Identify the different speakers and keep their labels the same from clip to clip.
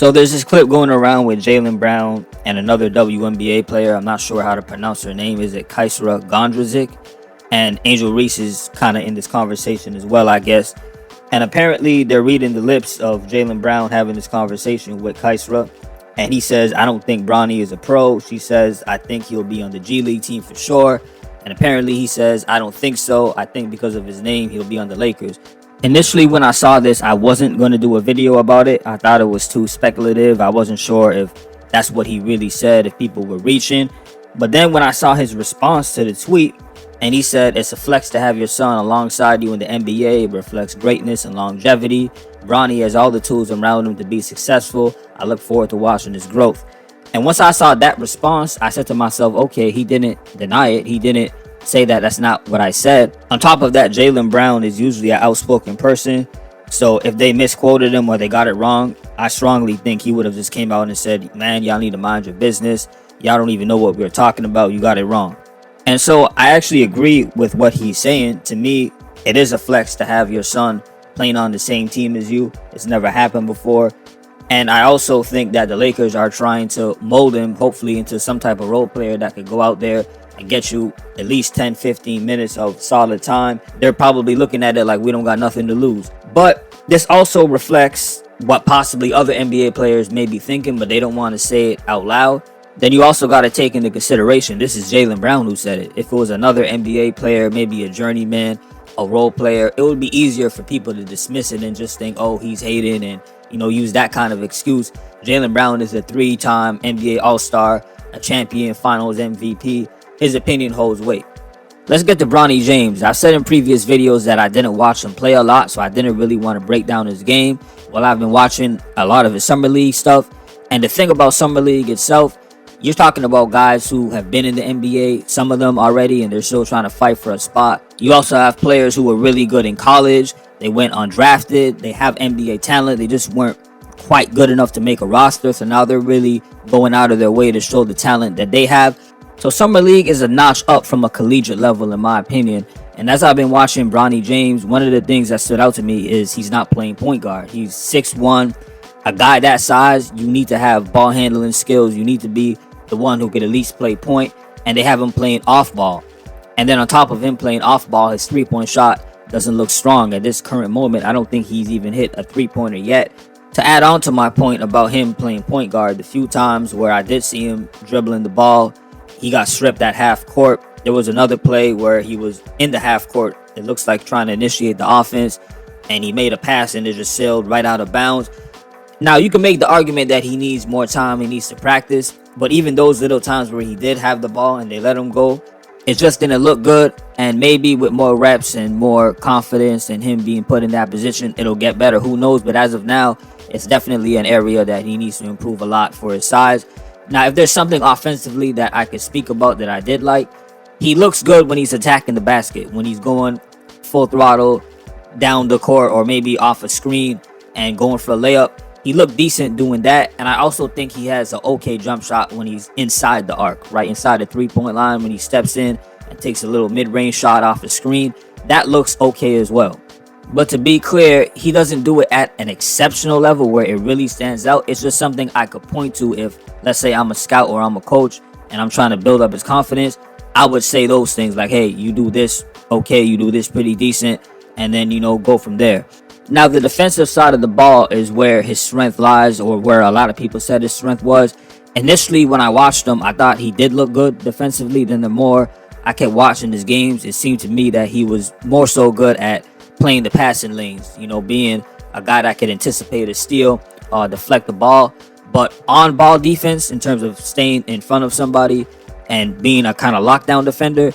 Speaker 1: So there's this clip going around with Jaylen Brown and another WNBA player. I'm not sure how to pronounce her name. Is it Kaisra Gondrazic? And Angel Reese is kind of in this conversation as well, I guess. And apparently they're reading the lips of Jaylen Brown having this conversation with Kaisra. And he says, I don't think Bronny is a pro. She says, I think he'll be on the G League team for sure. And apparently he says, I don't think so. I think because of his name, he'll be on the Lakers. Initially, when I saw this, I wasn't going to do a video about it. I thought it was too speculative. I wasn't sure if that's what he really said, if people were reaching. But then when I saw his response to the tweet, and he said, it's a flex to have your son alongside you in the NBA. It reflects greatness and longevity. Bronny has all the tools around him to be successful. I look forward to watching his growth. And once I saw that response, I said to myself, okay, he didn't deny it. He didn't say that that's not what I said. On top of that, Jaylen Brown is usually an outspoken person. So if they misquoted him or they got it wrong, I strongly think he would have just came out and said, man, y'all need to mind your business. Y'all don't even know what we're talking about. You got it wrong. And so I actually agree with what he's saying. To me, it is a flex to have your son playing on the same team as you. It's never happened before. And I also think that the Lakers are trying to mold him, hopefully, into some type of role player that could go out there and get you at least 10-15 minutes of solid time. They're probably looking at it like we don't got nothing to lose. But this also reflects what possibly other NBA players may be thinking, but they don't want to say it out loud. Then you also got to take into consideration, this is Jaylen Brown who said it. If it was another NBA player, maybe a journeyman, a role player, it would be easier for people to dismiss it and just think, oh, he's hating and, use that kind of excuse. Jaylen Brown is a 3-time NBA All-Star, a champion, finals MVP. His opinion holds weight. Let's get to Bronny James. I've said in previous videos that I didn't watch him play a lot, so I didn't really want to break down his game. Well, I've been watching a lot of his Summer League stuff. And the thing about Summer League itself, you're talking about guys who have been in the NBA, some of them already, and they're still trying to fight for a spot. You also have players who were really good in college. They went undrafted. They have NBA talent. They just weren't quite good enough to make a roster. So now they're really going out of their way to show the talent that they have. So Summer League is a notch up from a collegiate level, in my opinion. And as I've been watching Bronny James, one of the things that stood out to me is he's not playing point guard. He's 6'1". A guy that size, you need to have ball handling skills. You need to be the one who could at least play point. And they have him playing off ball. And then on top of him playing off ball, his three-point shot doesn't look strong at this current moment. I don't think he's even hit a three-pointer yet. To add on to my point about him playing point guard, the few times where I did see him dribbling the ball, he got stripped at half court. There was another play where he was in the half court. It looks like trying to initiate the offense, and he made a pass and it just sailed right out of bounds. Now, you can make the argument that he needs more time, he needs to practice, but even those little times where he did have the ball and they let him go, it just didn't look good. And maybe with more reps and more confidence and him being put in that position, it'll get better. Who knows? But as of now, it's definitely an area that he needs to improve a lot for his size. Now, if there's something offensively that I could speak about that I did like, he looks good when he's attacking the basket, when he's going full throttle down the court or maybe off a screen and going for a layup. He looked decent doing that. And I also think he has an okay jump shot when he's inside the arc, right inside the three-point line, when he steps in and takes a little mid-range shot off the screen. That looks okay as well. But to be clear, he doesn't do it at an exceptional level where it really stands out. It's just something I could point to if, let's say, I'm a scout or I'm a coach and I'm trying to build up his confidence. I would say those things like, hey, you do this okay, you do this pretty decent, and then, go from there. Now, the defensive side of the ball is where his strength lies, or where a lot of people said his strength was. Initially, when I watched him, I thought he did look good defensively. Then the more I kept watching his games, it seemed to me that he was more so good at playing the passing lanes, being a guy that could anticipate a steal, deflect the ball. But on ball defense, in terms of staying in front of somebody and being a kind of lockdown defender,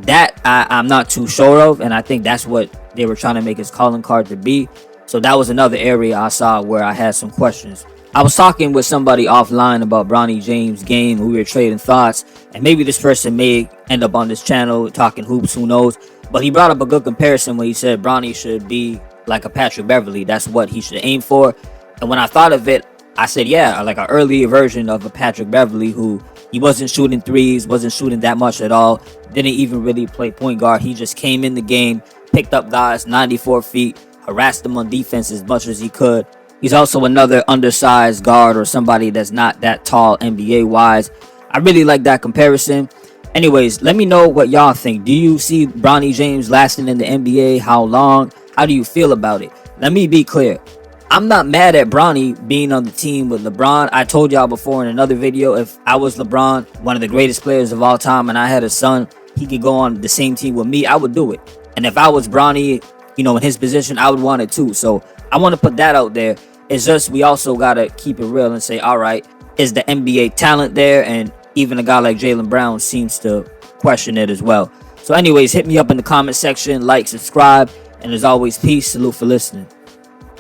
Speaker 1: that I'm not too sure of. And I think that's what they were trying to make his calling card to be. So that was another area I saw where I had some questions. I was talking with somebody offline about Bronny James' game. We were trading thoughts, and maybe this person may end up on this channel talking hoops, who knows. But he brought up a good comparison when he said Bronny should be like a Patrick Beverley. That's what he should aim for. And when I thought of it, I said, yeah, like an earlier version of a Patrick Beverley, who he wasn't shooting threes, wasn't shooting that much at all, didn't even really play point guard. He just came in the game, picked up guys 94 feet, harassed them on defense as much as he could, He's also another undersized guard or somebody that's not that tall NBA wise. I really like that comparison. Anyways, let me know what y'all think. Do you see Bronny James lasting in the NBA? How long? How do you feel about it? Let me be clear. I'm not mad at Bronny being on the team with LeBron. I told y'all before in another video, if I was LeBron, one of the greatest players of all time, and I had a son, he could go on the same team with me, I would do it. And if I was Bronny, in his position, I would want it too. So I want to put that out there. It's just we also got to keep it real and say, all right, is the NBA talent there? And even a guy like Jaylen Brown seems to question it as well. So anyways, hit me up in the comment section, like, subscribe, and as always, peace. Salute for listening.